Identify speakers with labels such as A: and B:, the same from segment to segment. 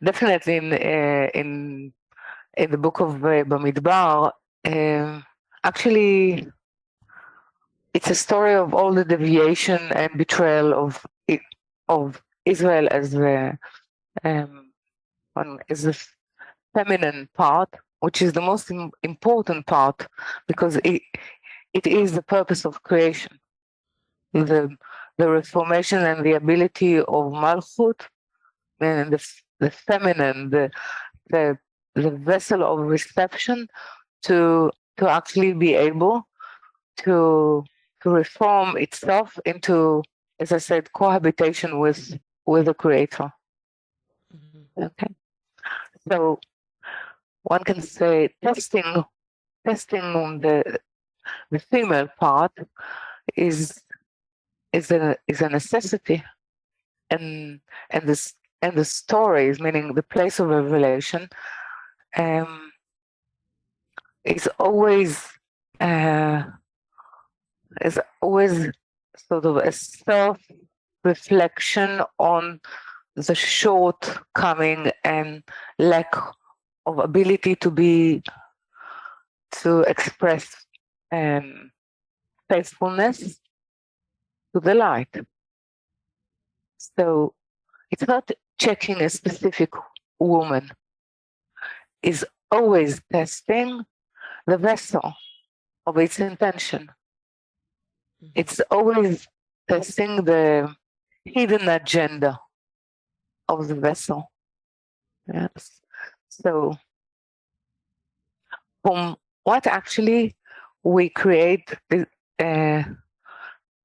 A: definitely in the book of BAMIDBAR, actually, it's a story of all the deviation and betrayal of Israel as the feminine part, which is the most important part, because it is the purpose of creation, the reformation and the ability of Malchut, and the feminine, the the vessel of reception to actually be able to reform itself into, as I said, cohabitation with the Creator. Okay, so one can say testing the female part is a necessity, and the stories, meaning the place of revelation, is always sort of a self-reflection on the shortcoming and lack of ability to express faithfulness to the light. So it's not checking a specific woman, is always testing the vessel of its intention. It's always testing the hidden agenda of the vessel. Yes. So from what actually we create,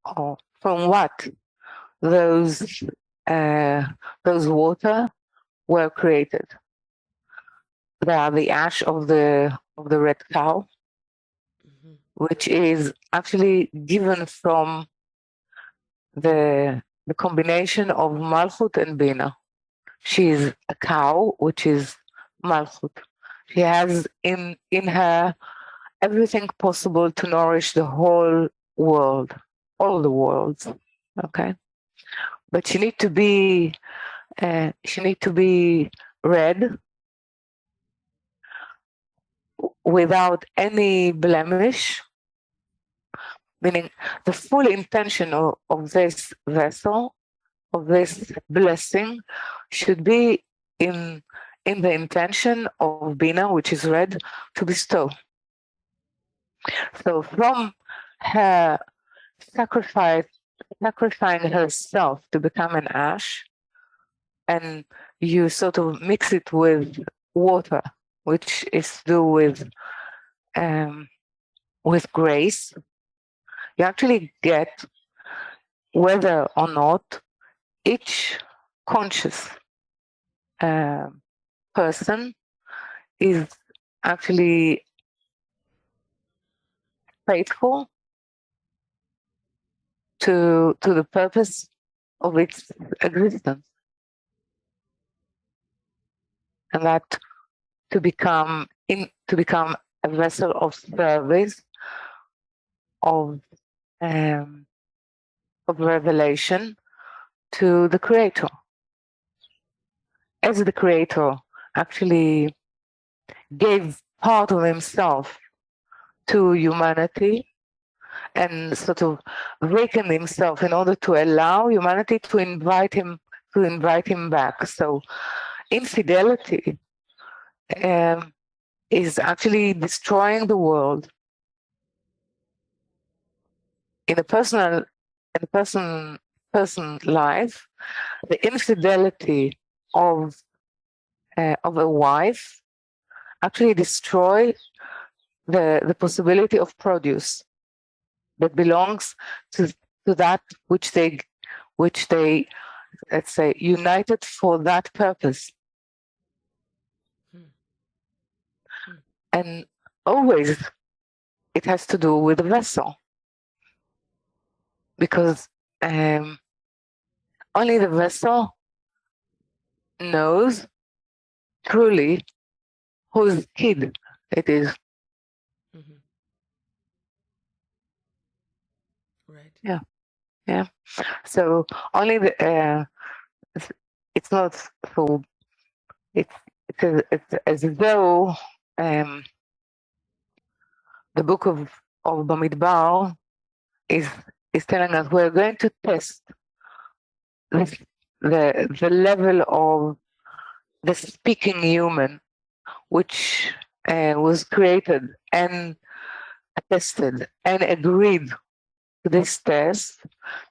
A: or from what those water were created. They are the ash of the red cow, which is actually given from the combination of Malchut and Bina. She is a cow, which is Malchut. She has in her everything possible to nourish the whole world, all the worlds. Okay, but she need to be red, without any blemish, meaning the full intention of this vessel, of this blessing, should be in the intention of Bina, which is red, to bestow. So from her sacrificing herself to become an ash, and you sort of mix it with water, which is to do with grace, you actually get whether or not each conscious person is actually faithful to the purpose of its existence, and that to become a vessel of service, of revelation to the Creator, as the Creator actually gave part of himself to humanity and sort of vacant himself in order to allow humanity to invite him back. So infidelity is actually destroying the world. In a person life, the infidelity of a wife actually destroy the possibility of produce that belongs to that which they let's say united for that purpose. And always it has to do with the vessel, because only the vessel knows truly whose kid it is.
B: Right.
A: Yeah. So only it's not so it's as though um, the book of BAMIDBAR is is telling us we're going to test this, the level of the speaking human, which was created and tested and agreed to this test,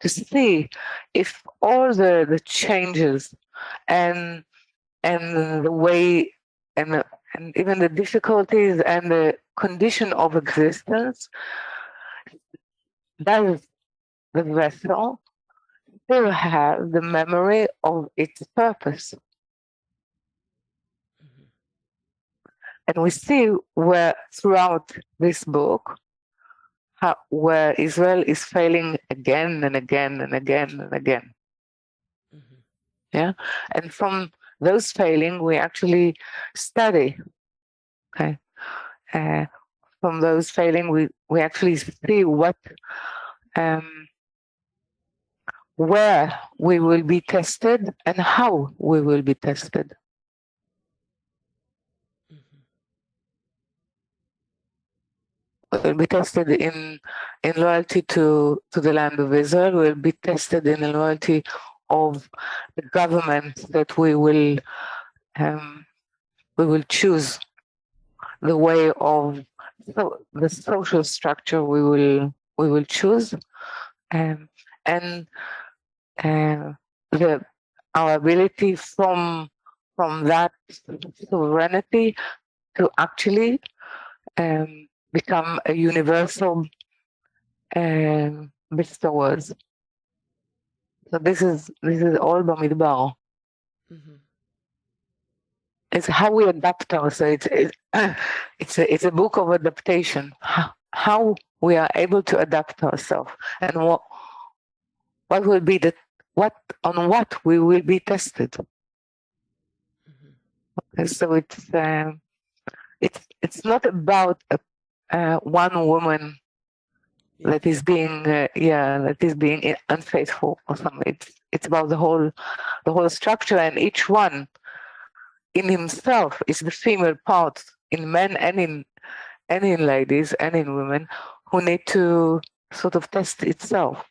A: to see if all the changes and the way and even the difficulties and the condition of existence, does the vessel still have the memory of its purpose? And we see where throughout this book, where Israel is failing again and again and again and again. Yeah, and from those failing, we actually study. Okay, from those failing, we actually see where we will be tested and how we will be tested. We'll be tested in loyalty to the land of Israel. We'll be tested in the loyalty of the government that we will choose, the way of the social structure we will choose, and our ability from that sovereignty to actually become a universal bestowers. So this is all BAMIDBAR. It's how we adapt ourselves. It's a book of adaptation. How we are able to adapt ourselves, and what will be on what we will be tested. So it's not about one woman that is being unfaithful or something. It's about the whole structure, and each one in himself is the female part in men and in ladies and in women who need to sort of test itself.